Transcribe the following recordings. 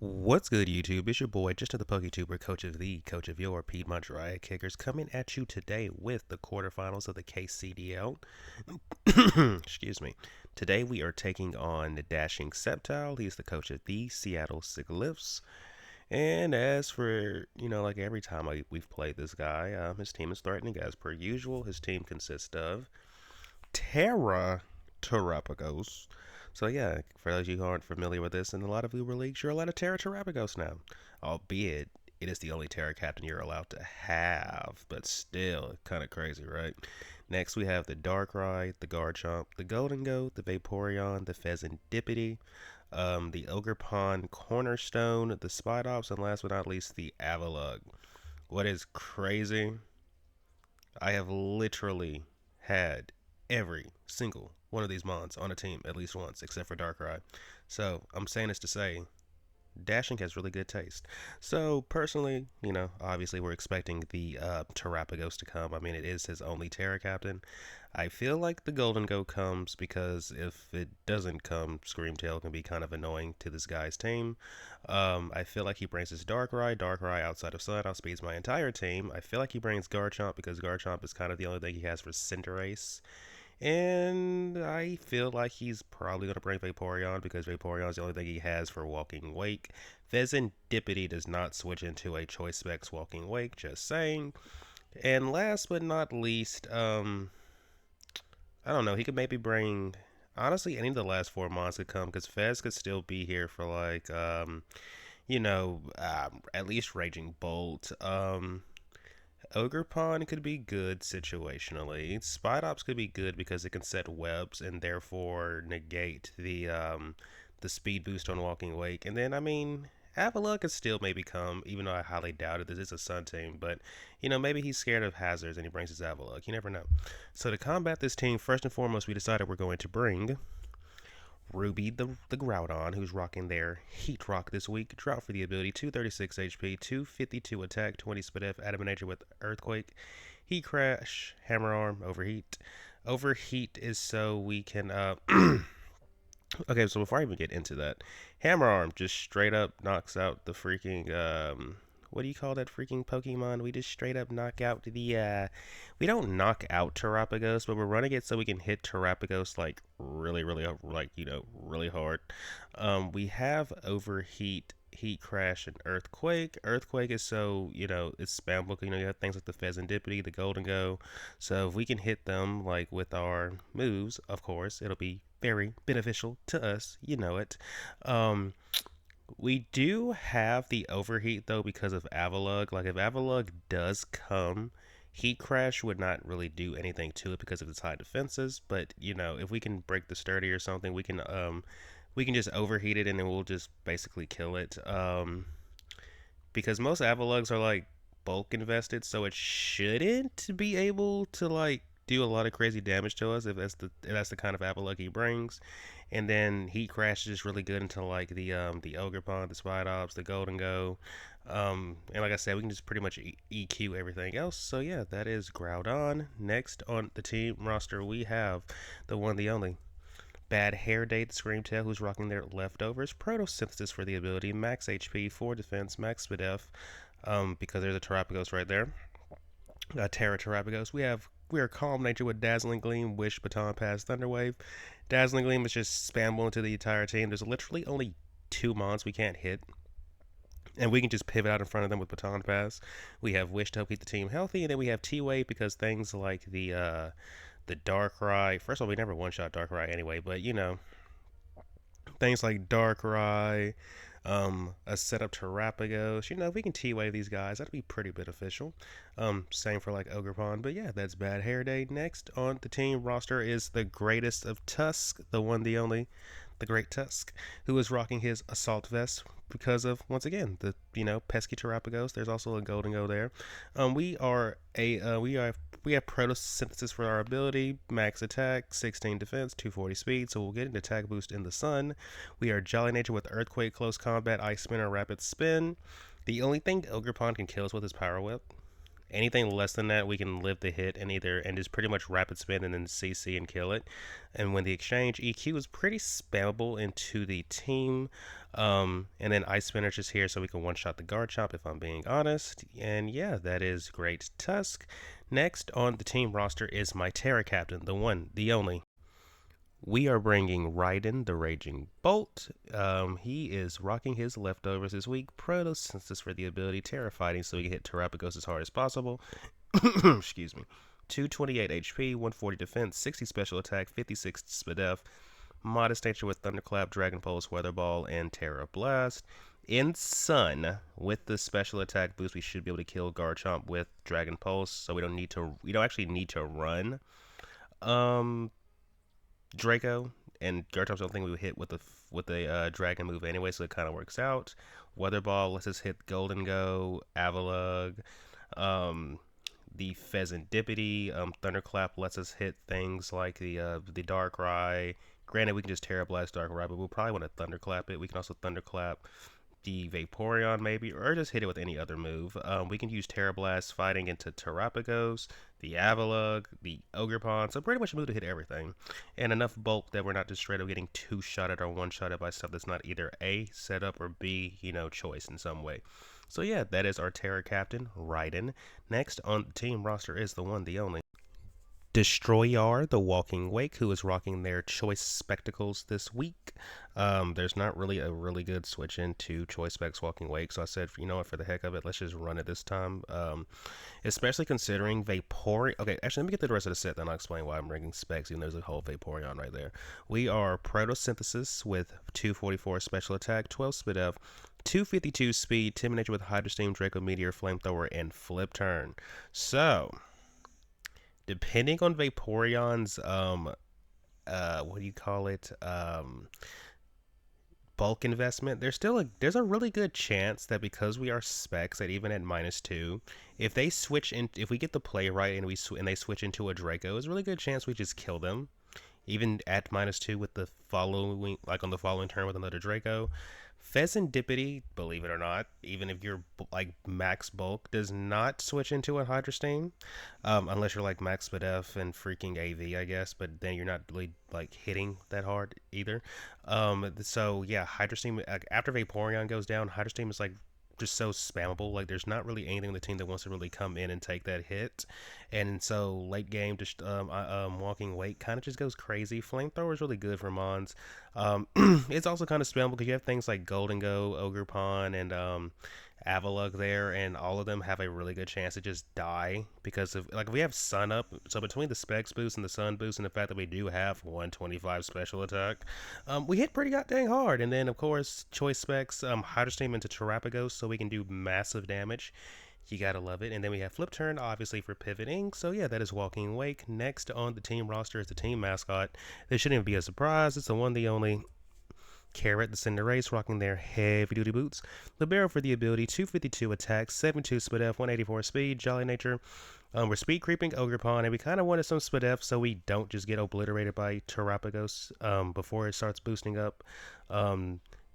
What's good, YouTube? It's your boy, just the PokeTuber, coach of your Piedmont Dryad Kickers, coming at you today with the quarterfinals of the KCDL. Excuse me. Today we are taking on the Dashing Sceptile. He's the coach of the Seattle Sigilyphs. And as for, like every time we've played this guy, his team is threatening as per usual. His team consists of Terra Terrapagos. So yeah, for those of you who aren't familiar with this, in a lot of Uber leagues, you're allowed to Terra Terrapagos now. Albeit, it is the only Terra captain you're allowed to have, but still, kind of crazy, right? Next, we have the Darkrai, the Garchomp, the Golden Goat, the Vaporeon, the Pheasantipity, the Ogerpon Cornerstone, the Spidops, and last but not least, the Avalugg. What is crazy, I have literally had every single one of these mons on a team at least once, except for Darkrai. So I'm saying this to say, Dashing has really good taste. So personally, obviously we're expecting the Terrapagos to come. I mean, it is his only Terra Captain. I feel like the Golden Goat comes because if it doesn't come, Screamtail can be kind of annoying to this guy's team. I feel like he brings his Darkrai outside of Sun outspeeds my entire team. I feel like he brings Garchomp because Garchomp is kind of the only thing he has for Cinderace. And I feel like he's probably going to bring Vaporeon because Vaporeon is the only thing he has for Walking Wake. Pheasantipity does not switch into a Choice Specs Walking Wake, just saying. And last but not least, I don't know, he could maybe bring. Honestly, any of the last four mons could come because Fez could still be here for like, at least Raging Bolt. Ogerpon could be good situationally. Spidops could be good because it can set webs and therefore negate the speed boost on Walking Wake. And then Avalugg could still maybe come, even though I highly doubt it. This is a Sun team, but maybe he's scared of hazards and he brings his Avalugg. You never know. So to combat this team, first and foremost, we decided we're going to bring Ruby the Groudon, who's rocking their Heat Rock this week. Drought for the ability, 236 HP, 252 attack, 20 Spidef, Adamant Nature with Earthquake, Heat Crash, Hammer Arm, Overheat. Overheat is so we can okay, so before I even get into that, Hammer Arm just straight up knocks out the freaking what do you call that freaking Pokemon? We just straight up knock out we don't knock out Terrapagos, but we're running it so we can hit Terrapagos like really like, really hard. We have Overheat, Heat Crash, and Earthquake. Earthquake is so, it's spam book. You have things like the Pheasantipity, the Golden Go. So if we can hit them like with our moves, of course, it'll be very beneficial to us. You know it. We do have the Overheat though because of Avalugg. Like if Avalugg does come, Heat Crash would not really do anything to it because of its high defenses. But if we can break the sturdy or something, we can just overheat it and then we'll just basically kill it. Because most Avaluggs are like bulk invested, so it shouldn't be able to like do a lot of crazy damage to us if that's the kind of Avalugg he brings. And then Heat Crash is just really good into like the Ogerpon, the Spidops, the Golden Go. And like I said, we can just pretty much EQ everything else. So yeah, that is Groudon. Next on the team roster, we have the one, the only Bad Hair Day, the Screamtail, who's rocking their leftovers. Protosynthesis for the ability, max HP, 4 defense, max Spidef, because there's a Terrapagos right there. Terra Terrapagos. We are Calm Nature with Dazzling Gleam, Wish, Baton Pass, Thunderwave. Dazzling Gleam is just spammable into the entire team. There's literally only 2 mons we can't hit, and we can just pivot out in front of them with Baton Pass. We have Wish to help keep the team healthy, and then we have T-Wave because things like the Darkrai. First of all, we never one-shot Darkrai anyway, but things like Darkrai, a setup Terrapagos. If we can T-Wave these guys, that'd be pretty beneficial. Same for like Ogerpon, but yeah, that's Bad Hair Day. Next on the team roster is the greatest of Tusk, the one, the only, the Great Tusk, who is rocking his Assault Vest because of, once again, the pesky Terrapagos. There's also a Golden Go there. We have Protosynthesis for our ability, max attack, 16 defense, 240 speed, so we'll get an attack boost in the sun. We are Jolly Nature with Earthquake, Close Combat, Ice Spin, or Rapid Spin. The only thing Ogerpon can kill us with is Power Whip. Anything less than that, we can live the hit and just pretty much rapid spin and then CC and kill it. And when the exchange, EQ is pretty spammable into the team. And then Ice Spinner's just here so we can one-shot the guard chomp if I'm being honest. And yeah, that is great Tusk. Next on the team roster is my Terra Captain, the one, the only. We are bringing Raiden, the Raging Bolt. He is rocking his leftovers this week. Protosynthesis for the ability Terra Fighting so he can hit Terrapagos as hard as possible. Excuse me. 228 HP, 140 defense, 60 special attack, 56 SPDF. Modest nature with Thunderclap, Dragon Pulse, Weather Ball, and Terra Blast. In Sun, with the special attack boost, we should be able to kill Garchomp with Dragon Pulse, so we don't actually need to run. Draco and Garchomp's the only thing we would hit with a dragon move anyway, so it kind of works out. Weather Ball lets us hit Golden Go, Avalugg, the Pheasantipity, Thunderclap lets us hit things like the Darkrai. Granted, we can just Terra Blast Darkrai, but we'll probably want to Thunderclap it. We can also Thunderclap the Vaporeon maybe, or just hit it with any other move. We can use Terra Blast fighting into Terrapagos, the Avalugg, the Ogerpon, so pretty much a move to hit everything. And enough bulk that we're not just straight up getting two-shotted or one-shotted by stuff that's not either A, setup, or B, choice in some way. So yeah, that is our Terra Captain, Raiden. Next on the team roster is the one, the only Destroyer, the Walking Wake, who is rocking their choice spectacles this week. There's not really a really good switch into choice specs Walking Wake, so I said, you know what, for the heck of it, let's just run it this time. Especially considering Vaporeon. Okay, actually, let me get to the rest of the set, then I'll explain why I'm bringing specs, even though there's a whole Vaporeon right there. We are Protosynthesis with 244 special attack, 12 SPDF, 252 speed, Timid with Hydro Steam, Draco Meteor, Flamethrower, and Flip Turn. So depending on Vaporeon's what do you call it, bulk investment, there's a really good chance that because we are specs that even at -2, if we get the play right and they switch into a Draco, there's a really good chance we just kill them even at -2 with the following, like on the following turn with another Draco. Pheasantipity, believe it or not, even if you're like max bulk, does not switch into a Hydro Steam, unless you're like max SPDF and freaking AV, I guess. But then you're not really like hitting that hard either. So yeah, Hydro Steam, after Vaporeon goes down, Hydro Steam is like just so spammable. Like there's not really anything in the team that wants to really come in and take that hit, and so late game just Walking Wake kind of just goes crazy. Flamethrower is really good for Mons. It's also kind of spammable because you have things like Golden Go, Ogerpon, and Avalugg there, and all of them have a really good chance to just die because of, like, we have Sun up, so between the specs boost and the Sun boost and the fact that we do have 125 special attack, we hit pretty goddamn hard. And then of course choice specs, Hydro Steam into Terrapagos so we can do massive damage. You gotta love it. And then we have Flip Turn, obviously, for pivoting. So yeah, that is Walking Wake. Next on the team roster is the team mascot. This shouldn't even be a surprise. It's the one, the only Carrot, the Cinderace, rocking their heavy-duty boots. Libero for the ability, 252 attack, 72 SPDF, 184 speed, Jolly Nature. We're speed creeping Ogerpon, and we kind of wanted some SPDF so we don't just get obliterated by Terrapagos before it starts boosting up.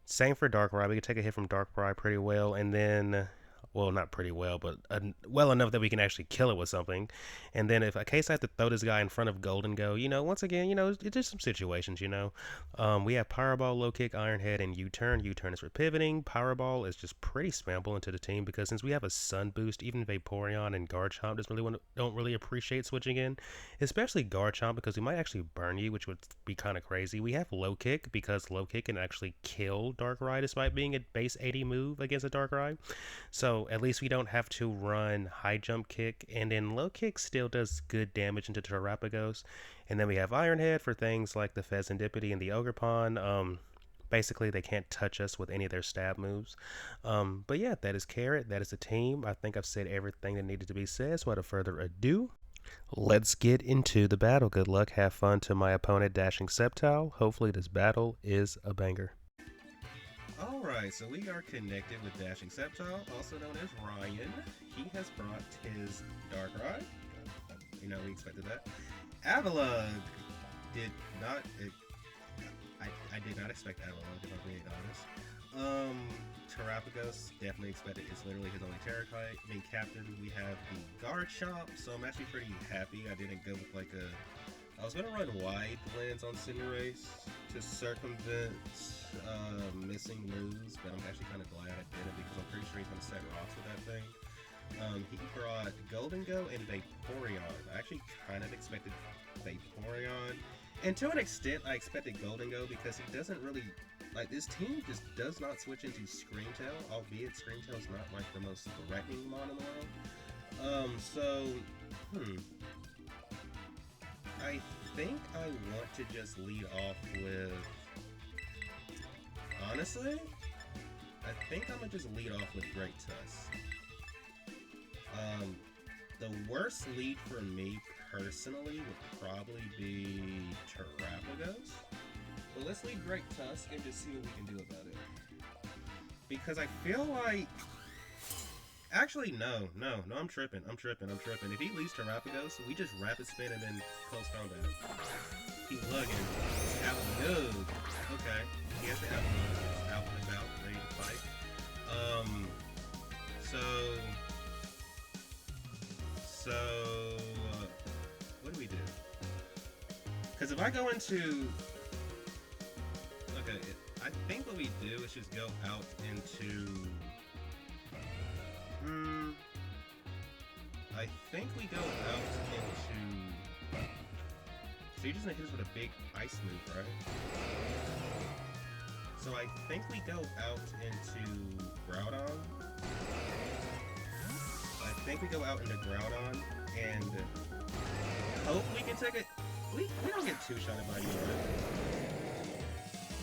Same for Darkrai. We can take a hit from Darkrai pretty well, and then, well, not pretty well, but well enough that we can actually kill it with something. And then if in case I have to throw this guy in front of Golden Go, once again, it's just some situations, we have Powerball, Low Kick, Iron Head, and U-Turn. U-Turn is for pivoting. Powerball is just pretty spammable into the team because since we have a Sun boost, even Vaporeon and Garchomp don't really appreciate switching in, especially Garchomp because we might actually burn you, which would be kind of crazy. We have Low Kick because Low Kick can actually kill Darkrai despite being a base 80 move against a Darkrai. So at least we don't have to run High Jump Kick, and then Low Kick still does good damage into Terrapagos. And then we have Iron Head for things like the Pheasantipity and the Ogerpon. Basically, they can't touch us with any of their stab moves. But yeah, that is Carrot. That is the team. I think I've said everything that needed to be said, so without further ado, let's get into the battle. Good luck, have fun to my opponent, Dashing Sceptile. Hopefully this battle is a banger. Alright, so we are connected with Dashing Sceptile, also known as Ryan. He has brought his Darkrai. We expected that. Avalugg did not... I did not expect Avalugg, if I'm being honest. Galapagos, definitely expected. It's literally his only captain. We have the Garchomp, so I'm actually pretty happy I didn't go with like a... I was going to run wide lens on Cinderace to circumvent missing moves, but I'm actually kind of glad I did it because I'm pretty sure he's going to set rocks with that thing. He brought Golden Go and Vaporeon. I actually kind of expected Vaporeon, and to an extent I expected Golden Go because he doesn't really, like, this team just does not switch into Screamtail, albeit Screamtail is not like the most threatening mon in the world. I think I want to just lead off with, honestly, I think I'm gonna just lead off with Great Tusk. The worst lead for me personally would probably be Terrapagos. But let's lead Great Tusk and just see what we can do about it. Because I feel like... Actually, no, I'm tripping. If he leads Terrapagos, we just Rapid Spin and then close combat. Keep lugging. Avalugg. Okay. He has the Avalugg. It's out and about, ready to fight. What do we do? Because if I go into... Okay, I think what we do is just go out into... I think we go out into... So you're just gonna hit us with a big ice move, right? So I think we go out into Groudon. I think we go out into Groudon and hope we can take it. We don't get two-shotted by you, right?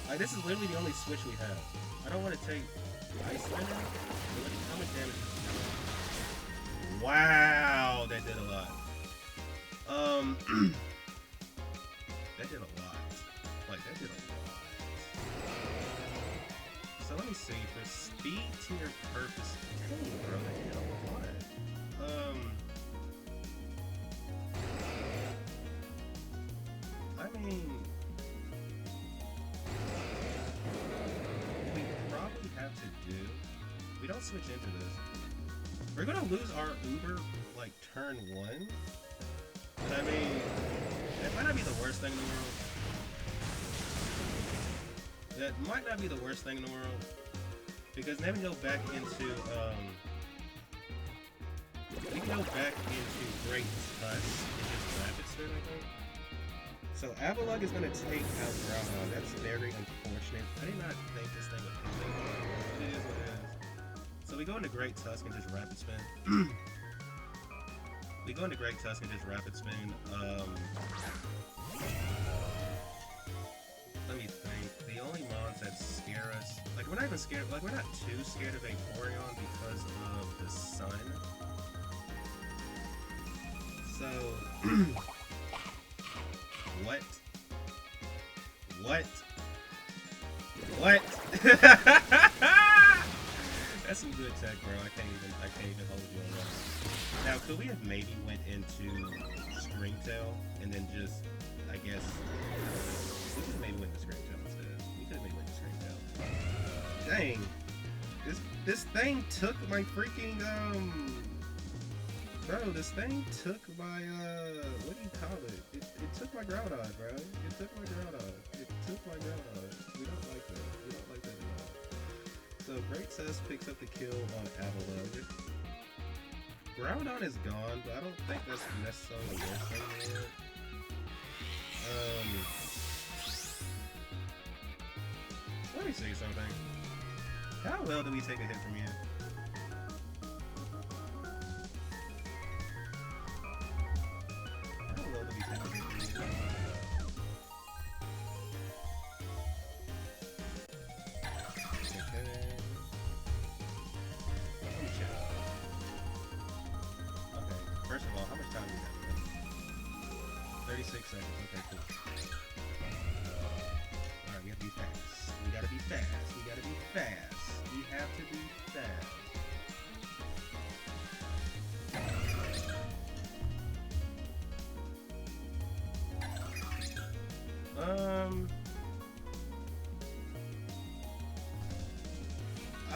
Like, this is literally the only switch we have. I don't want to take Ice Spinner. Look at how much damage this is. Wow, that did a lot. That did a lot. Like, that did a lot. So let me see, for speed tier purpose, dang, bro, that did a lot. I mean, we probably have to do, we don't switch into this. We're gonna lose our Uber, like, turn 1. But I mean, that might not be the worst thing in the world. That might not be the worst thing in the world. Because then we go back into, we can go back into Great Tusk and just Rapid Spin, I think. So Avalugg is going to take out Groudon. That's very unfortunate. I did not think this thing would hit me. It is what it is. So we go into Great Tusk and just Rapid Spin. We go into Great Tusk and just Rapid Spin. Let me think. The only mons that scare us, like, we're not even scared, like, we're not too scared of Vaporeon because of the sun. So, what? That's some good tech, bro. I can't even hold you on that. Now, could we have maybe went into Screamtail and then just, I guess, we could have maybe went to Screamtail instead. We could have maybe went to Screamtail. Dang, this thing took my freaking bro, this thing took my what do you call it? It took my Groudon, bro. It took my Groudon. We don't like that. We don't like that at all. So Great Tusk picks up the kill on Avalugg. Groudon is gone, but I don't think that's necessarily the worst thing in the world. Let me see something. How well do we take a hit from you? How well do we take a hit from you? Okay. Let me check. Okay, first of all, how much time do we have? 36 seconds. Okay, cool. Alright, we have to be fast. We gotta be fast. We gotta be fast. We have to be fast.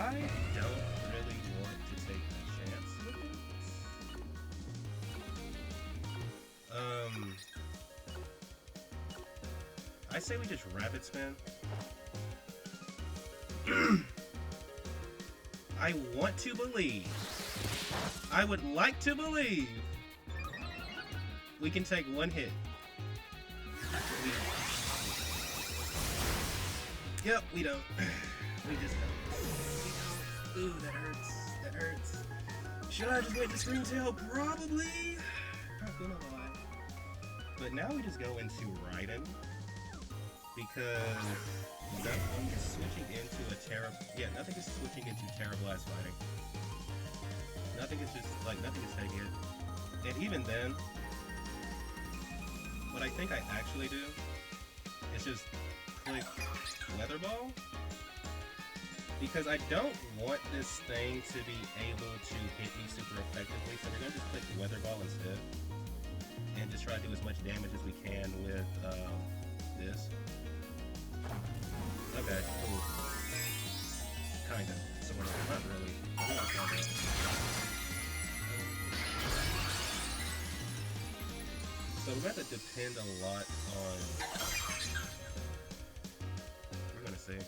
I don't really want to take a chance with it. I say we just rapid spin. I want to believe. I would like to believe we can take one hit. Yep, we don't. We just don't. We don't. Ooh, that hurts. That hurts. Should I just wait to Scream Tail? Probably. Not gonna lie. But now we just go into Raiden. Because nothing is switching into a Terra. Yeah, nothing is switching into Terra Blast fighting. Nothing is just like nothing is taking it. And even then, what I think I actually do is just click Weather Ball. Because I don't want this thing to be able to hit me super effectively, so we're gonna just click Weather Ball instead. And just try to do as much damage as we can with this. Okay, cool. Kinda. Sort of. Not really. Kinda. So we're going to depend a lot on... We're gonna see.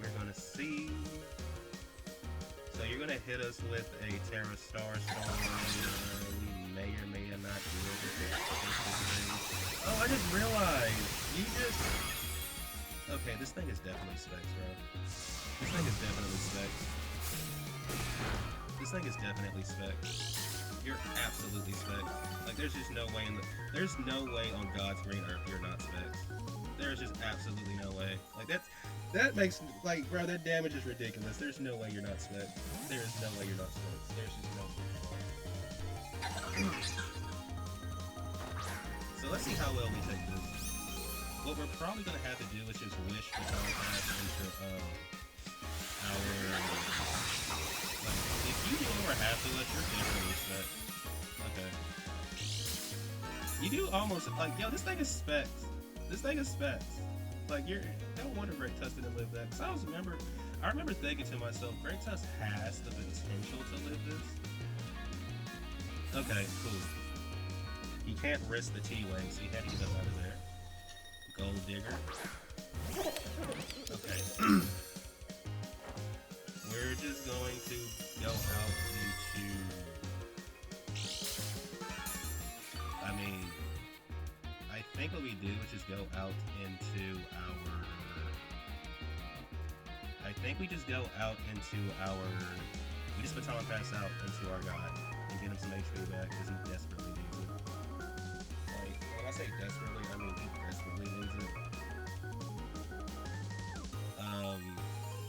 We're gonna see. So you're gonna hit us with a Terra Starstorm. We may or may not deal with it. Oh, I just realized. You just... Okay, this thing is definitely specs, bro. This thing is definitely specs. This thing is definitely specs. You're absolutely specs. Like, there's just no way in the... There's no way on God's green earth you're not specs. There's just absolutely no way. Like, that makes... Like, bro, that damage is ridiculous. There's no way you're not specs. There's no way you're not specs. There's just no way. So let's see how well we take this. What we're probably going to have to do is just wish the Pass into our... Like, if you do over half of us, you're definitely spec. Okay. You do almost... Like, yo, this thing is specs. This thing is specs. Like, you're... No wonder Great Tusk didn't live that. Because I remember thinking to myself, Great Tusk has the potential to live this. Okay, cool. He can't risk the T-Wing, so he had to get up out of there. Gold Digger. Okay. We're just going to go out into... I mean, I think what we do is just go out into our... I think we just go out into our... We just baton pass out into our guy and get him some HP back because he desperately needs it. Like, when I say desperately, I mean he desperately needs it.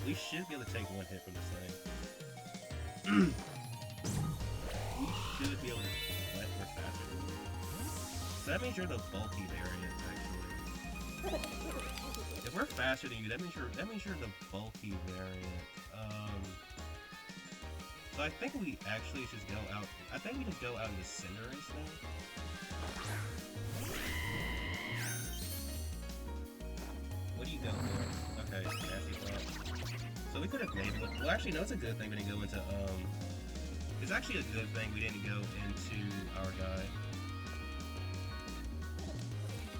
We should be able to take one hit from this thing. We should be able to... What? We're faster. So that means you're the bulky variant, actually. If we're faster than you, that means you're the bulky variant. So I think we actually just go out... I think we just go out into Cinderace now. What do you go for? Okay, nasty thought. So we could have made it. Well, actually, no, it's a good thing we didn't go into, It's actually a good thing we didn't go into our guy.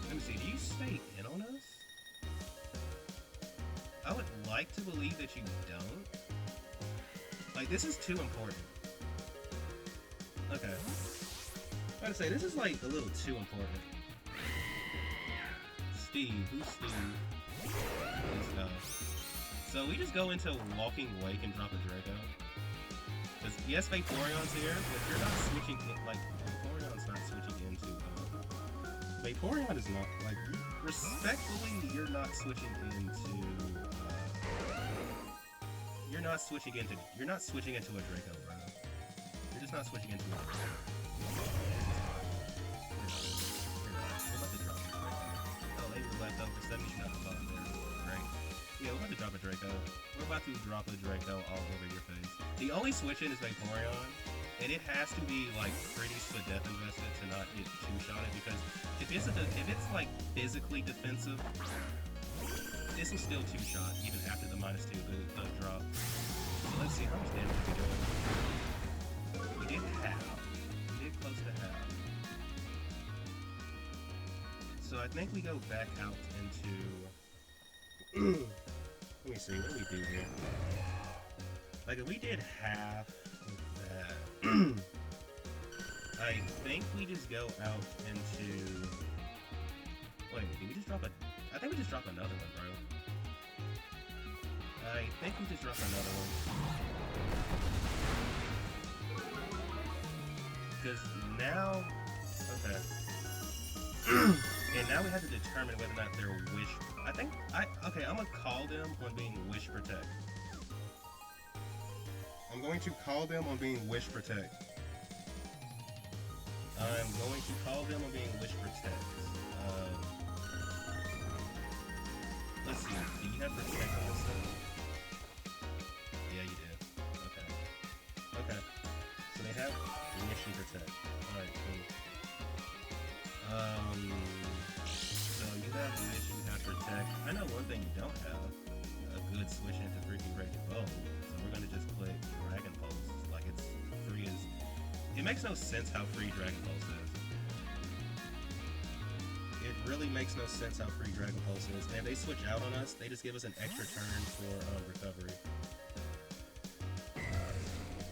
Let me see, do you stay in on us? I would like to believe that you don't. Like, this is too important. Okay. I was about to say, this is like a little too important. Steve, who's Steve? This guy. So we just go into Walking Wake and drop a Draco. Because yes, Vaporeon's here, but you're not switching in, like, Vaporeon's not switching into, Vaporeon is not, like, respectfully, you're not switching into, you're not switching into a Draco, bro. You're just not switching into a Draco. We're about to drop a Draco. Oh, they were left over, so that means you're not the bottom there. Great. Yeah, we're about to drop a Draco. We're about to drop a Draco all over your face. The only switch in is Vaporeon, and it has to be like pretty death invested to not get two-shotted, because if it's like physically defensive, this will still two-shot even after the -2 the drop. So I think we go back out into... Let me see, what do we do here? Like, if we did half of that... I think we just go out into... Wait, did we just drop a... I think we just dropped another one, bro. I think we just dropped another one. Because now... Okay. And now we have to determine whether or not they're wish... Okay, I'm gonna call them on being wish protect. I'm going to call them on being wish protect. I'm going to call them on being wish protect. Let's see. Do you have protect on this thing? Yeah, you do. Okay. Okay. So they have mission protect. Alright, cool. So you have wish, you have protect. I know one thing you don't have. A good switch into freaking Raging Bow. So we're gonna just play Dragon Pulse. Like it's free as... It makes no sense how free Dragon Pulse is. It really makes no sense how free Dragon Pulse is. And they switch out on us, they just give us an extra turn for recovery.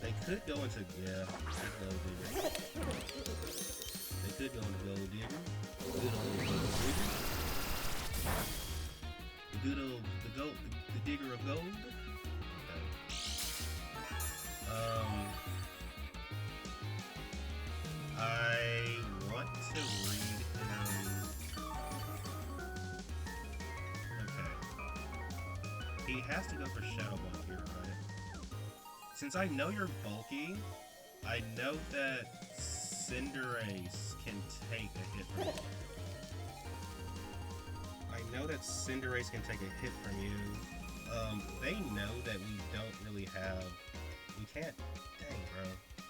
They could go into... Yeah, Gold Digger. They could go into Gold Digger. Good old Gold Digger. The good old... The Digger of Gold. Okay. I want to read him... Okay. He has to go for Shadow Ball here, right? Since I know you're bulky, I know that Cinderace can take a hit from you. I know that Cinderace can take a hit from you. They know that we don't really have... We can't... Dang, bro.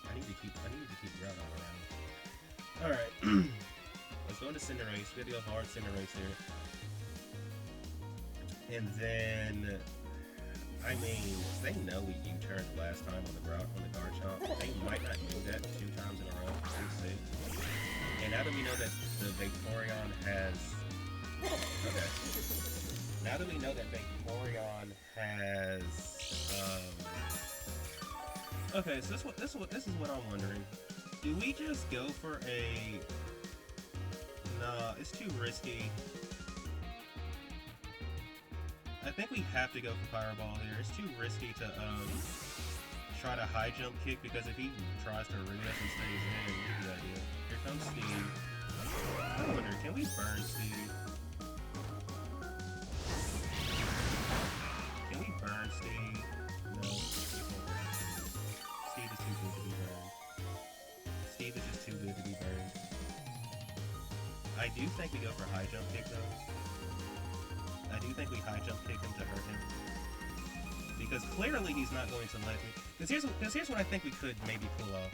I need to keep Groudon around. Alright. Let's go into Cinderace. We have to go hard Cinderace here. And then... I mean, they know we U-turned last time on the Garchomp. They might not do that 2 times in a row. We'll see. And now that we know that the Vaporeon has... Okay. Now that we know that Vaporeon has... Okay, so this is what I'm wondering. Do we just go for a... Nah, it's too risky. I think we have to go for Fireball here. It's too risky to try to high jump kick, because if he tries to ring us and stays in, you get the idea. Here comes Steve. I wonder, can we burn Steve? Can we burn Steve? No, we can't burn Steve. Steve is too good to be burned. Steve is just too good to be burned. I do think we go for high jump kick though. I do think we high jump kick him to hurt him. Because clearly he's not going to let me. Because here's what I think we could maybe pull off.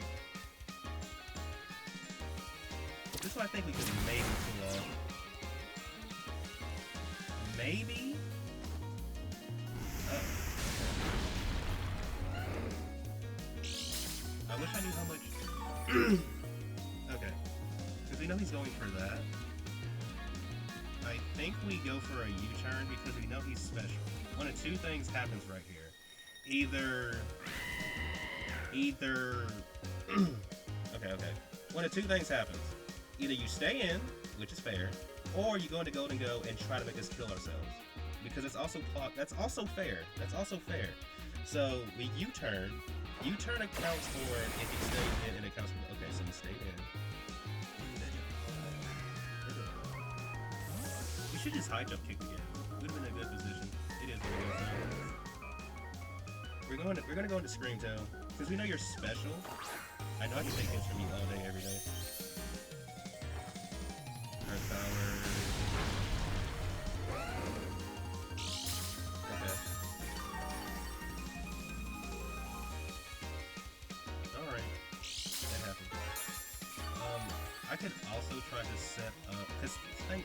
This is what I think we could maybe pull off. Maybe? I wish I knew how much... Okay. Because we know he's going for that. I think we go for a U-turn because we know he's special. One of 2 things happens right here. Either... Okay. One of 2 things happens. Either you stay in, which is fair, or you go into Golden Go and try to make us kill ourselves. Because it's also that's also fair. That's also fair. So we U-turn. U-turn accounts for it if you stay in, and accounts for... Okay, so you stayed in. We should just high jump kick again. Would have been a good position. It is what it is. We're gonna go into Scream Tail because we know you're special. I know I can take hits from you all day, every day. Earth Power. Okay. All right. That happened. I could also try to set up, because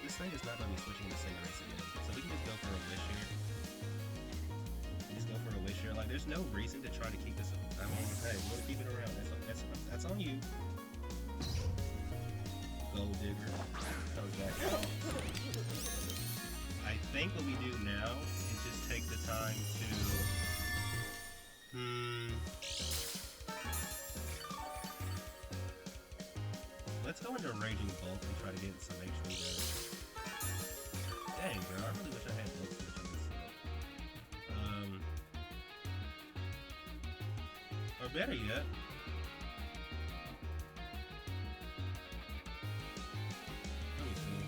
this thing is not going to be switching to Cinderace again, so we can just go for a wish here. Like, there's no reason to try to keep this. I mean, hey, we'll keep it around. That's on you. Go Gold Digger comes back out. I think what we do now is just take the time to... Let's go into Raging Bolt and try to get some HP there. Dang, bro, I really wish I had Bolt Switch in this set. Or better yet, let me see.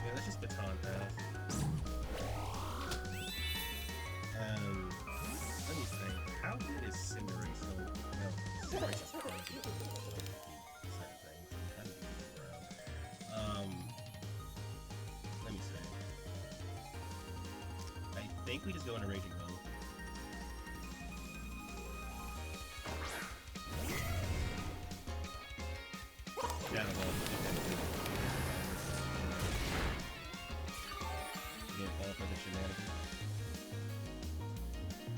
Yeah, let's just Baton Pass. Let me think. How good is Cinderace? No, Cinderace is crazy. Let me see. I think we just go into Raging Bolt. Shadow Ball. Again, fall for the shenanigans.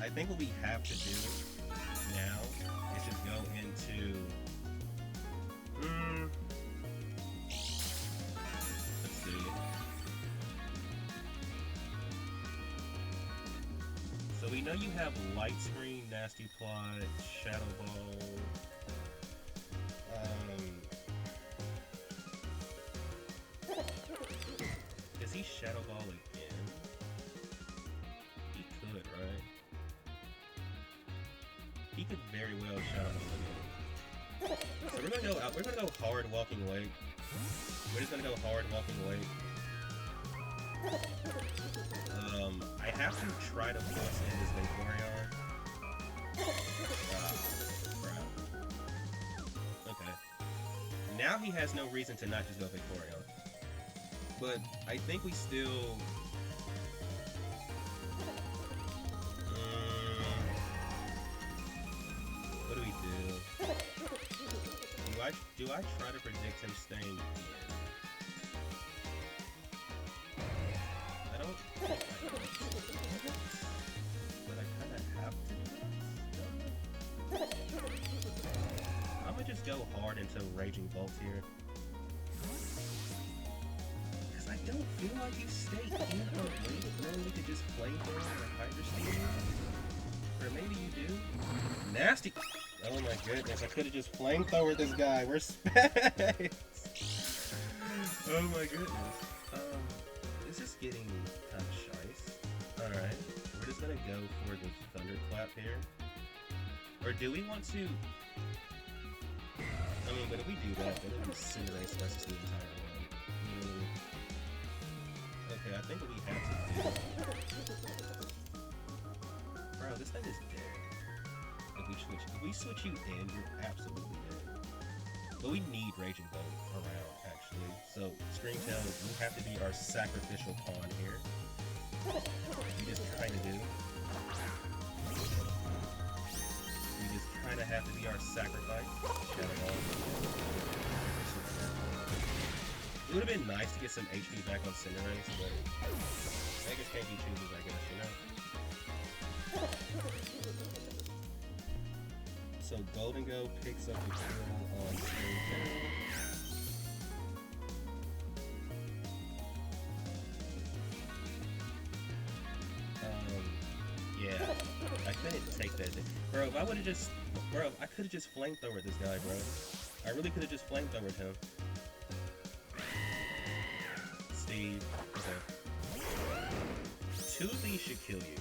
I think what we have to do now is just go into... let's see. So we know you have Light Screen, Nasty Plot, Shadow Ball. Does he Shadow Ball again? He could, right? He could very well Shadow Ball again. So we're gonna go out. We're gonna go hard Walking Wake. We're just gonna go hard Walking Wake. I have to try to force in this Vaporeon. Crap. Okay. Now he has no reason to not just go Vaporeon. But I think we still... what do we do? Do I try to predict him staying in? I don't think I do. But I kind of have to. I'm gonna just go hard into Raging Bolt here. Because I don't feel like you stay in or wait. Then you could just flamethrower or Hyper Steam. Or maybe you do. Nasty! Oh my goodness, I could have just flamethrowered this guy. We're space! Oh my goodness. This is getting kind of shice. Alright, we're just gonna go for the Thunderclap here. Or do we want to... I mean, but if we do that, then it'll be Cinderace versus the entire world. Okay, I think what we have to do... Bro, this thing is dead. If we switch you in, you're absolutely dead. But we need Raging Bolt around, actually. So, Screamtail, you have to be our sacrificial pawn here. You just kind of do. You just kind of have to be our sacrifice. It would have been nice to get some HP back on Cinderace, but beggars can't be choosers, I guess, you know? So Golden Go picks up the kill on Screamtail. Yeah, I couldn't take that. Bro, if I would have just... Bro, I could have just flamethrowered this guy, bro. I really could have just flamethrowered him. Steve. Okay. Two of these should kill you.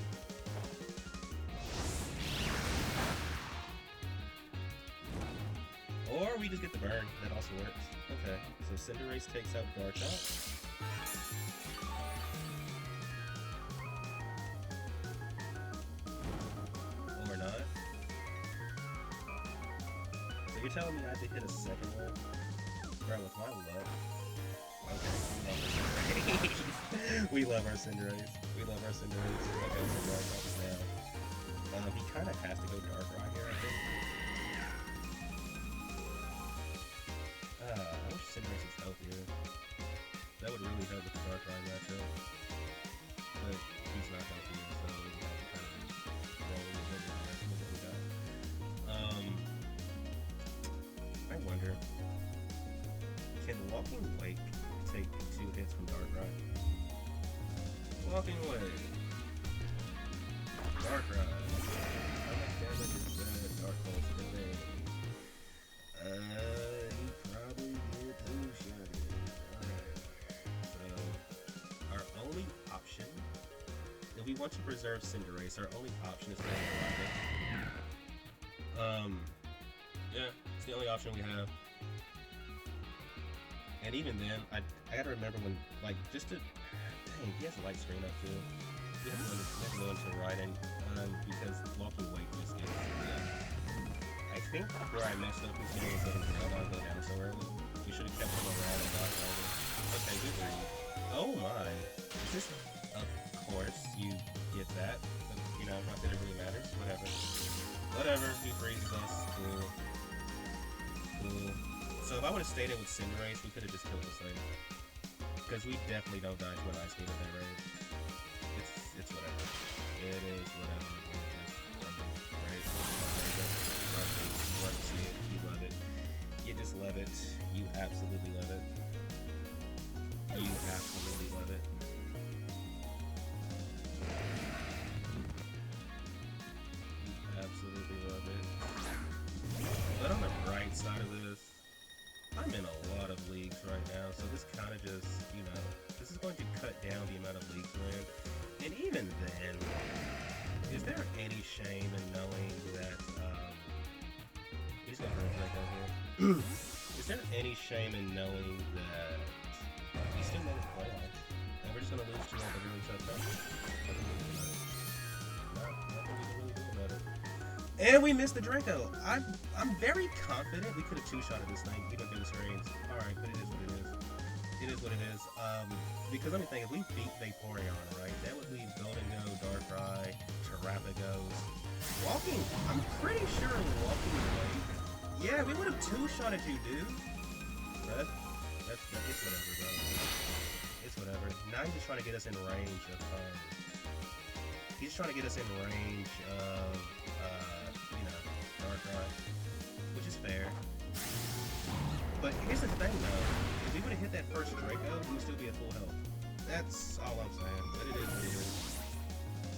Or we just get the burn. That also works. Okay. So Cinderace takes out Garchomp. Or not. So you're telling me I have to hit a second one? Bro, with my luck. Okay, we love our Cinderace. We love our Cinderace. Okay, so Garchomp is now. He kind of has to go Darkrai here, I think. I wish Cinderace was healthier. That would really help with the Darkrai matchup. But he's not healthy, so we have to kind of roll with it. That's what we got. I wonder. Walking Wake take 2 hits from Darkrai. Walking Wake. Darkrai. How much damage is that Dark Pulse doing? You probably get 2-shotted. Alright. So, our only option, if we want to preserve Cinderace, our only option is to Avalugg. Yeah, it's the only option we have. And even then, I gotta remember when, like, just to, dang, he has a light screen up too. We have to go into riding, because Walking Wake just gets, I think where I messed up this game was letting Croagunks go down so early. We should have kept him around and got over. Okay, good read. Oh my. Is this, of course, you get that. But, you know, not that it really matters. Whatever. Whatever, he freezes us. Cool. Cool. So if I would have stayed in with Cinderace, we could have just killed this thing. Because we definitely don't die to an ice beam at that rate. It's whatever. It is whatever. Right? You love to see it. You love it. You just love it. You absolutely love it. You absolutely love it. You absolutely love it. But on the bright side of this, I'm in a lot of leagues right now, so this kind of just, you know, this is going to cut down the amount of leagues we're in. And even then, is there any shame in knowing that, he's gonna run right down here. Is there any shame in knowing that we still made the playoffs, and we're just gonna lose to all the really tough matches? Nothing we can really do about it. And we missed the Draco. I'm very confident we could have 2-shotted this thing. He don't give us range. Alright, but it is what it is. It is what it is. Because let me think, if we beat Vaporeon, right, that would leave Goldengo, Darkrai, Terrapagos. Walking, I'm pretty sure Walking Wake. Yeah, we would have 2-shotted you, dude. Right? It's whatever, bro. It's whatever. Now he's just trying to get us in range of, he's trying to get us in range of, you know, Darkrai, which is fair. But here's the thing, though. If we would have hit that first Draco, we would still be at full health. That's all I'm saying. But it is what it is.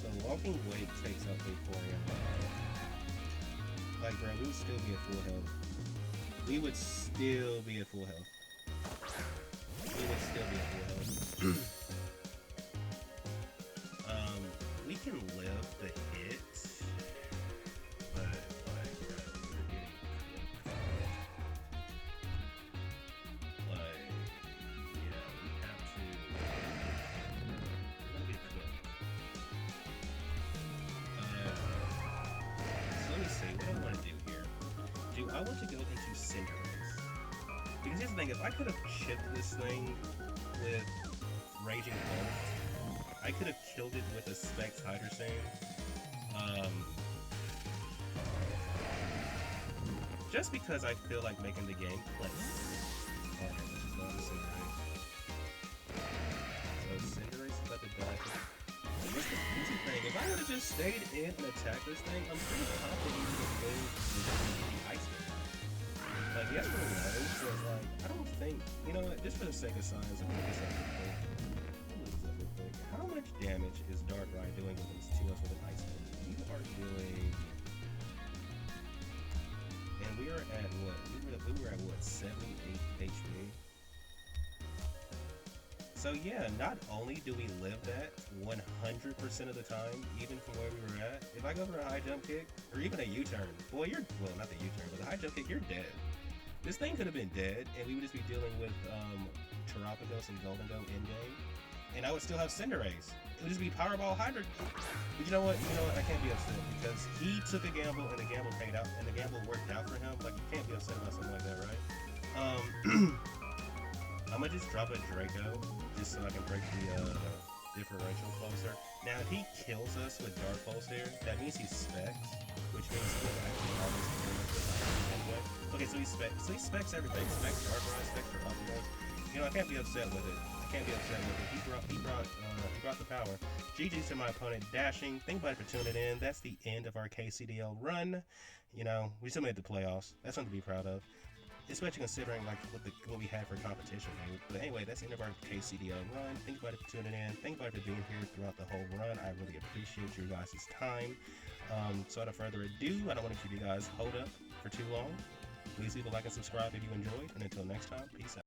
So Walking Wake takes out Vaporeon. Like, bro, we would still be at full health. We would still be at full health. We would still be at full health. We can live the hit, but like, bro, we're getting cooked. Like, yeah, we have to. We're gonna get cooked. So let me see. What do I want to do here? Do I want to go into Cinderace? Because here's the thing: if I could have chipped this thing with Raging Bolt, I could have killed it with a Specs Hydrosane. Just because I feel like making the game play. Alright, let's just go on to Cinderace. So Cinderace is about to die. So here's the crazy thing. If I would have just stayed in and attacked this thing, I'm pretty confident we would have moved the Ice Beam. Like, yes, but like, I don't think, you know what, just for the sake of science, I'm gonna look this up real quick. How much damage is Darkrai doing with us to us with an Ice Beam? We are doing, and we are at what? We were at what? 78 HP. So yeah, not only do we live that 100% of the time, even from where we were at. If I go for a high jump kick or even a U-turn, boy, you're, well, not the U-turn, but the high jump kick, you're dead. This thing could have been dead, and we would just be dealing with Terrapagos and Goldengo in game, and I would still have Cinderace. It would just be Powerball Hydra. But you know what? I can't be upset because he took a gamble, and the gamble paid out, and the gamble worked out for him. Like, you can't be upset about something like that, right? I'm gonna just drop a Draco just so I can break the differential closer. Now, if he kills us with Dark Pulse here, that means he's Specs, which means he'll actually always kill us with Ice anyway. Okay, so he specs everything. Specs Darkrai, specs for Avalugg. You know, I can't be upset with it. I can't be upset with it. He brought the power. GG's to my opponent, Dashing. Thank you for tuning in. That's the end of our KCDL run. You know, we still made the playoffs. That's something to be proud of. especially considering like what we had for competition. But anyway, that's the end of our KCDL run. Thank you everybody for tuning in. Thank you everybody for being here throughout the whole run. I really appreciate your guys' time. So without further ado, I don't want to keep you guys hold up for too long. Please leave a like and subscribe if you enjoyed. And until next time, peace out.